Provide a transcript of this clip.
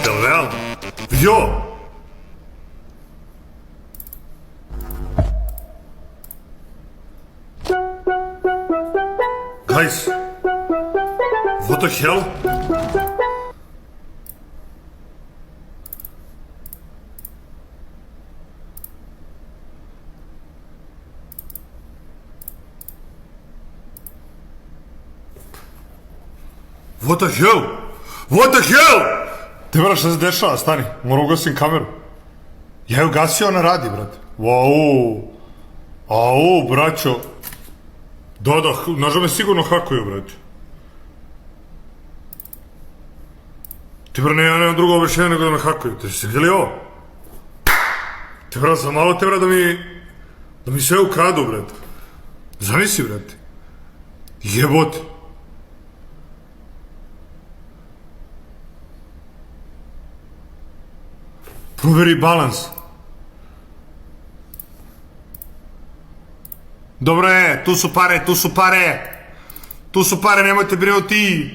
jel realno? Vidio? Guys, what the hell? What the hell? What the hell? Te brate, šta se dešava, stani, moram ugasim kameru. Ja je ugasio, ona radi, brate. Au, braćo. Da, nažal me sigurno hakuju, brate. Ti brate, ja nemam drugo objašnjenje nego da me hakuju. Te si vidjeli ovo? Te brate, za malo te brate da mi sve ukradu, brate. Zamisli, brate. Jebote. Proveri balans. Dobro je, tu su pare. Tu su pare, nemojte brinuti.